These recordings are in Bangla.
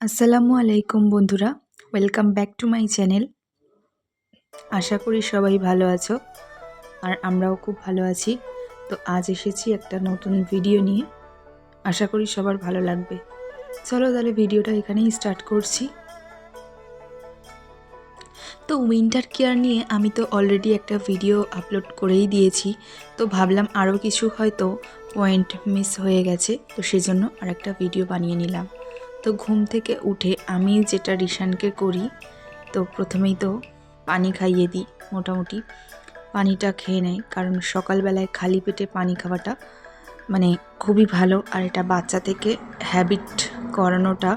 আসসালামু আলাইকুম বন্ধুরা, welcome back to my channel. আশা করি সবাই ভালো আছো আর আমরাও খুব ভালো আছি। তো আজ এসেছি একটা নতুন ভিডিও নিয়ে, আশা করি সবার ভালো লাগবে। চলো তাহলে ভিডিওটা এখানেই স্টার্ট করছি। তো উইন্টার কেয়ার নিয়ে আমি তো অলরেডি একটা ভিডিও আপলোড করেই দিয়েছি, তো ভাবলাম আরও কিছু হয়তো পয়েন্ট মিস হয়ে গেছে, তো সেজন্য আর একটা ভিডিও বানিয়ে নিলাম। তো ঘুম থেকে উঠে আমি যেটা রিশানকে করি, তো প্রথমেই তো পানি খাইয়ে দিই। মোটামুটি পানিটা খেয়ে নেয়, কারণ সকালবেলায় খালি পেটে পানি খাওয়াটা মানে খুবই ভালো, আর এটা বাচ্চা থেকে হ্যাবিট করানোটা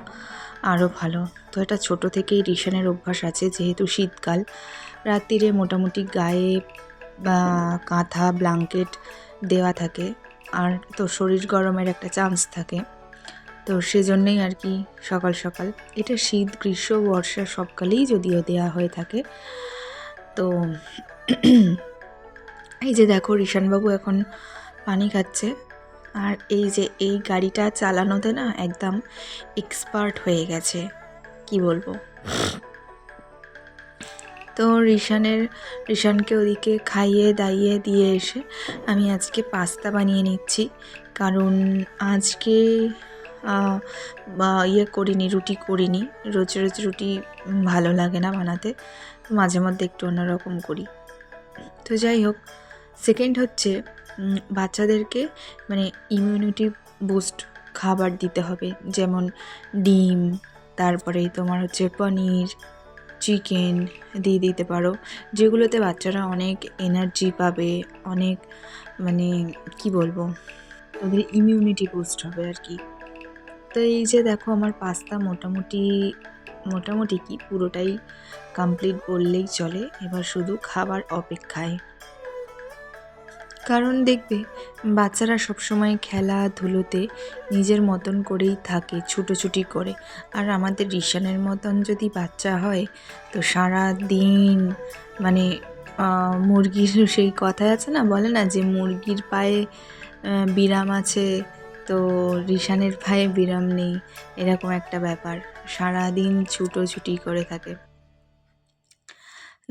আরও ভালো। তো এটা ছোট থেকেই রিশানের অভ্যাস আছে, যেহেতু শীতকাল, রাত্রিরে মোটামুটি গায়ে বা কাঁথা ব্ল্যাঙ্কেট দেওয়া থাকে, আর তো শরীর গরমের একটা চান্স থাকে। তো সেজন্যই আর কি সকাল সকাল, এটা শীত গ্রীষ্ম বর্ষা সবকালেই যদিও দেওয়া হয়ে থাকে। তো এই যে দেখো রিশানবাবু এখন পানি খাচ্ছে, আর এই যে এই গাড়িটা চালানোতে না একদম এক্সপার্ট হয়ে গেছে, কি বলবো। তো রিশানকে ওদিকে খাইয়ে দাইয়ে দিয়ে এসে আমি আজকে পাস্তা বানিয়ে নিচ্ছি, কারণ আজকে করিনি, রুটি করিনি। রোজ রোজ রুটি ভালো লাগে না বানাতে, তো মাঝে মধ্যে একটু অন্যরকম করি। তো যাই হোক, সেকেন্ড হচ্ছে বাচ্চাদেরকে মানে ইমিউনিটি বুস্ট খাবার দিতে হবে, যেমন ডিম, তারপরে তোমার হচ্ছে পনির, চিকেন দিয়ে দিতে পারো, যেগুলোতে বাচ্চারা অনেক এনার্জি পাবে, অনেক মানে কি বলবো, ওদের ইমিউনিটি বুস্ট হবে আর কি। তো এই যে দেখো আমার পাস্তা মোটামুটি কি পুরোটাই কমপ্লিট বললেই চলে, এবার শুধু খাবার অপেক্ষায়। কারণ দেখবে বাচ্চারা সবসময় খেলাধুলোতে নিজের মতন করেই থাকে, ছুটোছুটি করে, আর আমাদের রিশানের মতন যদি বাচ্চা হয় তো সারা দিন মানে মুরগির সেই কথায় আছে না, বলে না যে মুরগির পায়ে বিরাম আছে, তো রিশানের পায়ে বিরাম নেই, এরকম একটা ব্যাপার, সারা দিন ছুটোছুটি করে থাকে।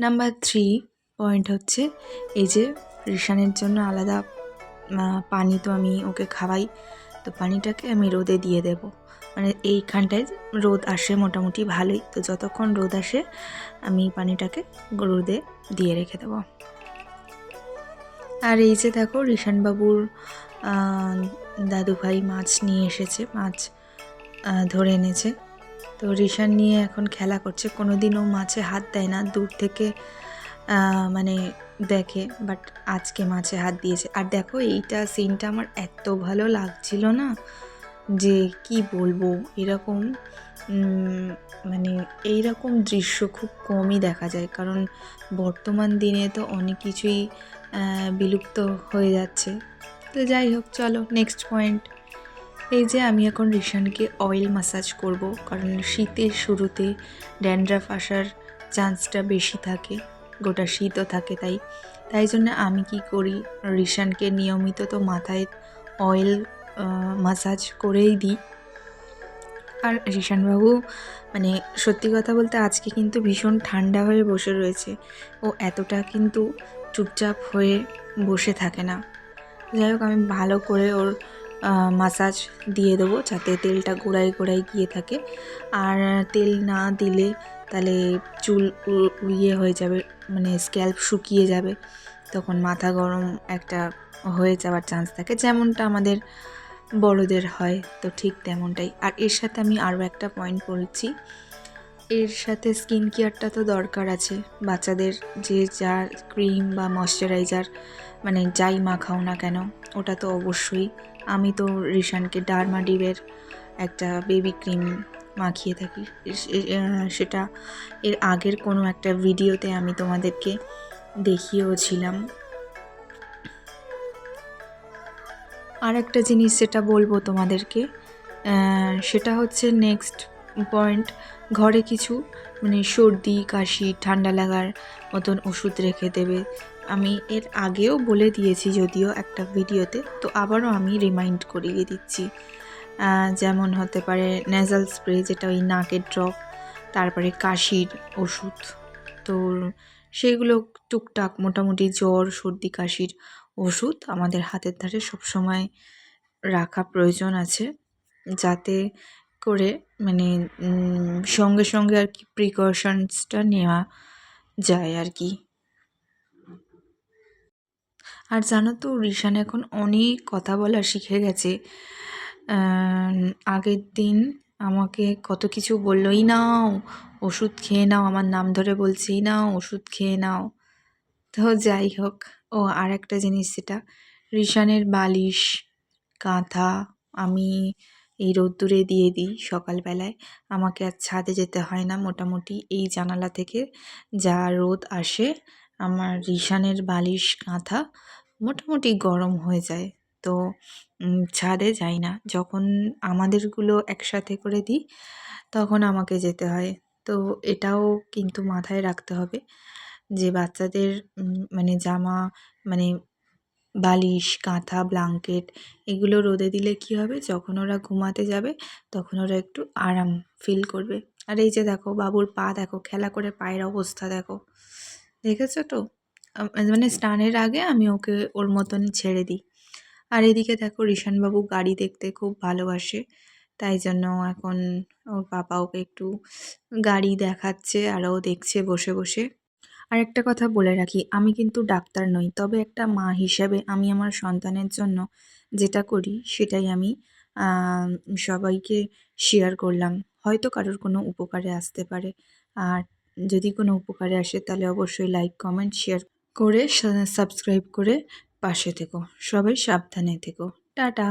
নাম্বার 3 পয়েন্ট হচ্ছে এই যে রিশানের জন্য আলাদা পানি তো আমি ওকে খাওয়াই, তো পানিটাকে আমি রোদে দিয়ে দেব, মানে এইখানটায় রোদ আসে মোটামুটি ভালোই, তো যতক্ষণ রোদ আসে আমি পানিটাকে রোদে দিয়ে রেখে দেব। আর এই যে দেখো রিশানবাবুর দাদুভাই মাছ নিয়ে এসেছে, মাছ ধরে এনেছে, তো রিশান নিয়ে এখন খেলা করছে। কোনোদিনও মাছে হাত দেয় না, দূর থেকে মানে দেখে, বাট আজকে মাছে হাত দিয়েছে। আর দেখো এইটা সিনটা আমার এত ভালো লাগছিল না, যে কি বলবো, এরকম মানে এইরকম দৃশ্য খুব কমই দেখা যায়, কারণ বর্তমান দিনে তো অনেক কিছুই বিলুপ্ত হয়ে যাচ্ছে। তো যাই হোক, চলো নেক্সট পয়েন্ট। এই যে আমি এখন রিশানকে অয়েল ম্যাসাজ করব, কারণ শীতের শুরুতে ড্যান্ড্রাফ আসার চান্সটা বেশি থাকে, গোটা শীতও থাকে, তাই জন্য আমি কি করি, রিশানকে নিয়মিত তো মাথায় অয়েল ম্যাসাজ করেই দিই। আর রিশানবাবু মানে সত্যি কথা বলতে আজকে কিন্তু ভীষণ ঠান্ডা হয়ে বসে রয়েছে, ও এতটা কিন্তু চুপচাপ হয়ে বসে থাকে না। যাই হোক, আমি ভালো করে ওর মাসাজ দিয়ে দেবো, যাতে তেলটা গোড়ায় গোড়ায় গিয়ে থাকে, আর তেল না দিলে তাহলে চুল ইয়ে হয়ে যাবে, মানে স্ক্যাল্প শুকিয়ে যাবে, তখন মাথা গরম একটা হয়ে যাওয়ার চান্স থাকে, যেমনটা আমাদের বড়দের হয়, তো ঠিক তেমনটাই। আর এর সাথে আমি আরও একটা পয়েন্ট বলছি, এর সাথে স্কিন কেয়ারটা তো দরকার আছে, বাচ্চাদের যে যা ক্রিম বা ময়শ্চারাইজার মানে যাই মাখাও না কেন, ওটা তো অবশ্যই। আমি তো রিশানকে ডার্মাডিবের একটা বেবি ক্রিম মাখিয়ে থাকি, সেটা এর আগের কোনো একটা ভিডিওতে আমি তোমাদেরকে দেখিয়েও ছিলাম। আর একটা জিনিস যেটা বলবো তোমাদেরকে, সেটা হচ্ছে নেক্সট পয়েন্ট, ঘরে কিছু মানে সর্দি কাশি ঠান্ডা লাগার মতন ওষুধ রেখে দেবে। আমি এর আগেও বলে দিয়েছি যদিও একটা ভিডিওতে, তো আবারও আমি রিমাইন্ড করিয়ে দিচ্ছি। যেমন হতে পারে নেজাল স্প্রে, যেটা ওই নাকের ড্রপ, তারপরে কাশির ওষুধ। তো সেগুলো টুকটাক মোটামুটি জ্বর সর্দি কাশির ওষুধ আমাদের হাতের ধারে সবসময় রাখা প্রয়োজন আছে, যাতে করে মানে সঙ্গে সঙ্গে আর কি প্রিকশনসটা নেওয়া যায় আর কি। আর জানো তো রিশান এখন অনেক কথা বলা শিখে গেছে। আগের দিন আমাকে কত কিছু বললো, এই নাও ওষুধ খেয়ে নাও, আমার নাম ধরে বলছি এই নাও ওষুধ খেয়ে নাও। তো যাই হোক, ও আর একটা জিনিস, যেটা রিশানের বালিশ কাঁথা আমি এই রোদ্দুরে দিয়ে দিই সকালবেলায়। আমাকে আর ছাদে যেতে হয় না, মোটামুটি এই জানালা থেকে যা রোদ আসে আমার রিশানের বালিশ কাঁথা মোটামুটি গরম হয়ে যায়। তো ছাদে যাই না, যখন আমাদেরগুলো একসাথে করে দিই তখন আমাকে যেতে হয়। তো এটাও কিন্তু মাথায় রাখতে হবে যে বাচ্চাদের মানে জামা, মানে বালিশ কাঁথা ব্ল্যাঙ্কেট এগুলো রোদে দিলে কি হবে, যখন ওরা ঘুমাতে যাবে তখন ওরা একটু আরাম ফিল করবে। আর এই যে দেখো বাবুর পা দেখো, খেলা করে পায়ের অবস্থা দেখো, দেখেছো তো? মানে স্নানের আগে আমি ওকে ওর মতন ছেড়ে দিই। আর এদিকে দেখো রিশানবাবু গাড়ি দেখতে খুব ভালোবাসে, তাই জন্য এখন ওর পাপা ওকে একটু গাড়ি দেখাচ্ছে আর ও দেখছে বসে বসে। আর একটা কথা বলে রাখি, আমি কিন্তু ডাক্তার নই, তবে একটা মা হিসেবে আমি আমার সন্তানের জন্য যেটা করি সেটাই আমি সবাইকে শেয়ার করলাম। হয়তো কারোর কোনো উপকারে আসতে পারে। আর যদি কোনো উপকারে আসে তাহলে অবশ্যই লাইক কমেন্ট শেয়ার করে সাবস্ক্রাইব করে পাশে থেকো। সবাই সাবধানে থেকো। টাটা।